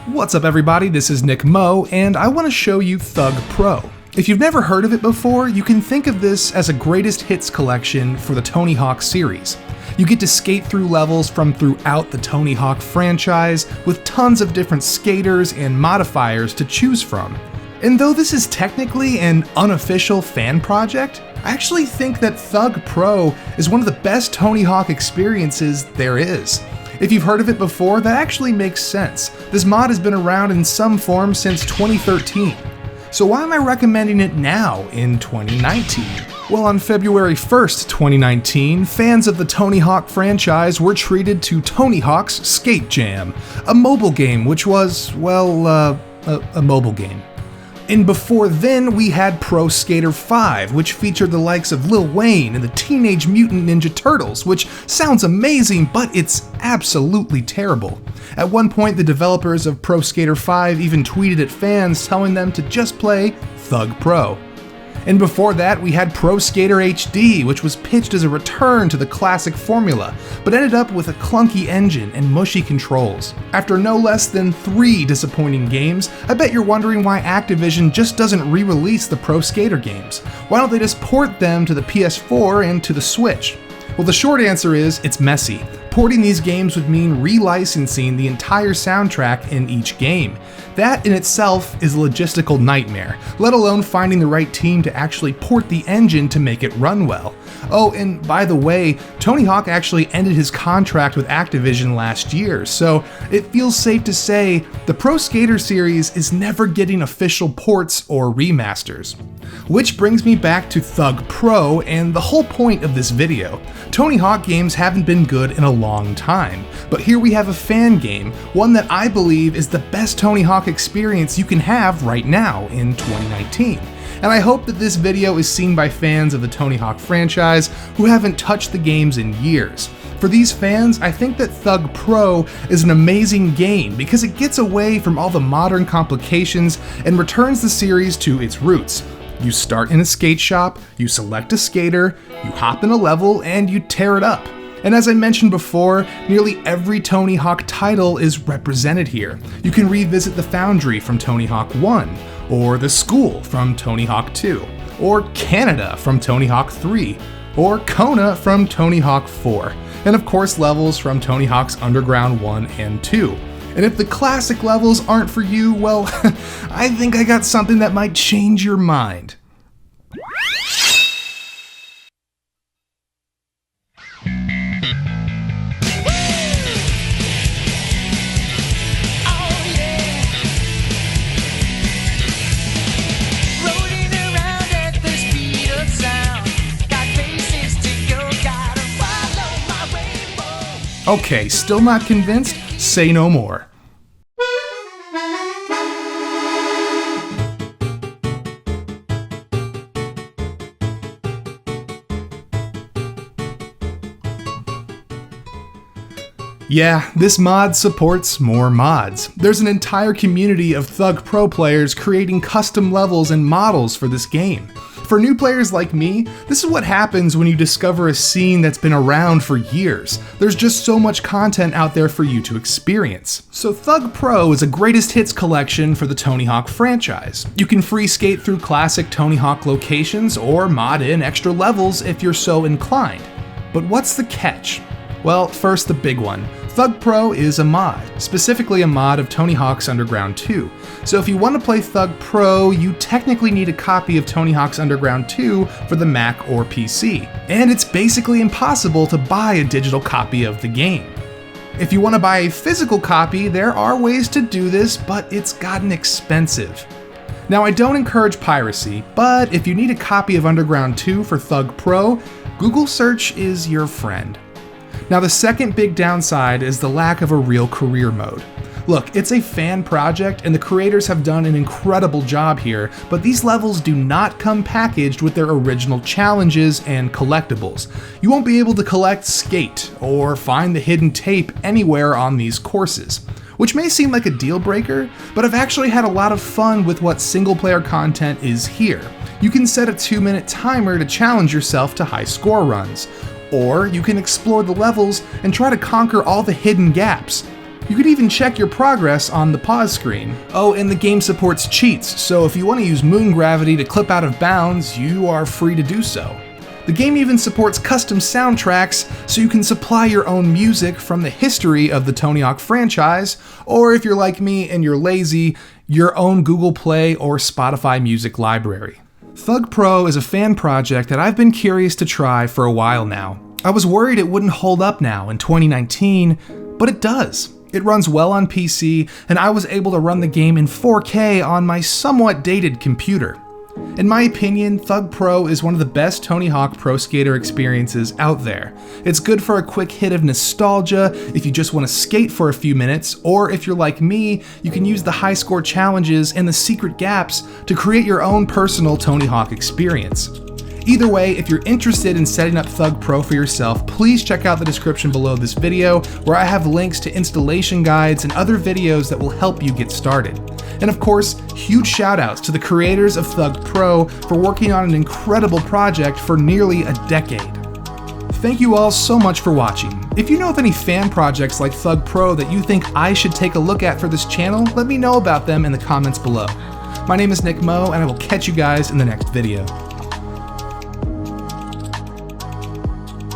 What's up everybody, this is Nick Moe, and I want to show you Thug Pro. If you've never heard of it before, you can think of this as a greatest hits collection for the Tony Hawk series. You get to skate through levels from throughout the Tony Hawk franchise with tons of different skaters and modifiers to choose from. And though this is technically an unofficial fan project, I actually think that Thug Pro is one of the best Tony Hawk experiences there is. If you've heard of it before, that actually makes sense. This mod has been around in some form since 2013. So why am I recommending it now in 2019? Well, on February 1st, 2019, fans of the Tony Hawk franchise were treated to Tony Hawk's Skate Jam, a mobile game which was, well, a mobile game. And before then, we had Pro Skater 5, which featured the likes of Lil Wayne and the Teenage Mutant Ninja Turtles, which sounds amazing, but it's absolutely terrible. At one point, the developers of Pro Skater 5 even tweeted at fans telling them to just play Thug Pro. And before that, we had Pro Skater HD, which was pitched as a return to the classic formula, but ended up with a clunky engine and mushy controls. After no less than 3 disappointing games, I bet you're wondering why Activision just doesn't re-release the Pro Skater games. Why don't they just port them to the PS4 and to the Switch? Well, the short answer is, it's messy. Porting these games would mean re-licensing the entire soundtrack in each game. That in itself is a logistical nightmare, let alone finding the right team to actually port the engine to make it run well. Oh, and by the way, Tony Hawk actually ended his contract with Activision last year, so it feels safe to say the Pro Skater series is never getting official ports or remasters. Which brings me back to Thug Pro and the whole point of this video. Tony Hawk games haven't been good in a long time, but here we have a fan game, one that I believe is the best Tony Hawk experience you can have right now in 2019. And I hope that this video is seen by fans of the Tony Hawk franchise who haven't touched the games in years. For these fans, I think that Thug Pro is an amazing game because it gets away from all the modern complications and returns the series to its roots. You start in a skate shop, you select a skater, you hop in a level, and you tear it up. And as I mentioned before, nearly every Tony Hawk title is represented here. You can revisit the Foundry from Tony Hawk 1, or the School from Tony Hawk 2, or Canada from Tony Hawk 3, or Kona from Tony Hawk 4, and of course levels from Tony Hawk's Underground 1 and 2. And if the classic levels aren't for you, well, I think I got something that might change your mind. Okay, still not convinced? Say no more. Yeah, this mod supports more mods. There's an entire community of Thug Pro players creating custom levels and models for this game. For new players like me, this is what happens when you discover a scene that's been around for years. There's just so much content out there for you to experience. So Thug Pro is a greatest hits collection for the Tony Hawk franchise. You can free skate through classic Tony Hawk locations or mod in extra levels if you're so inclined. But what's the catch? Well, first the big one. Thug Pro is a mod, specifically a mod of Tony Hawk's Underground 2. So if you want to play Thug Pro, you technically need a copy of Tony Hawk's Underground 2 for the Mac or PC. And it's basically impossible to buy a digital copy of the game. If you want to buy a physical copy, there are ways to do this, but it's gotten expensive. Now, I don't encourage piracy, but if you need a copy of Underground 2 for Thug Pro, Google search is your friend. Now, the second big downside is the lack of a real career mode. Look, it's a fan project and the creators have done an incredible job here, but these levels do not come packaged with their original challenges and collectibles. You won't be able to collect skate or find the hidden tape anywhere on these courses, which may seem like a deal breaker, but I've actually had a lot of fun with what single player content is here. You can set a 2-minute timer to challenge yourself to high score runs, or you can explore the levels and try to conquer all the hidden gaps. You could even check your progress on the pause screen. Oh, and the game supports cheats, so if you want to use moon gravity to clip out of bounds, you are free to do so. The game even supports custom soundtracks, so you can supply your own music from the history of the Tony Hawk franchise, or if you're like me and you're lazy, your own Google Play or Spotify music library. Thug Pro is a fan project that I've been curious to try for a while now. I was worried it wouldn't hold up now in 2019, but it does. It runs well on PC, and I was able to run the game in 4K on my somewhat dated computer. In my opinion, Thug Pro is one of the best Tony Hawk Pro Skater experiences out there. It's good for a quick hit of nostalgia if you just want to skate for a few minutes, or if you're like me, you can use the high score challenges and the secret gaps to create your own personal Tony Hawk experience. Either way, if you're interested in setting up Thug Pro for yourself, please check out the description below this video, where I have links to installation guides and other videos that will help you get started. And of course, huge shoutouts to the creators of Thug Pro for working on an incredible project for nearly a decade. Thank you all so much for watching. If you know of any fan projects like Thug Pro that you think I should take a look at for this channel, let me know about them in the comments below. My name is Nick Mo, and I will catch you guys in the next video.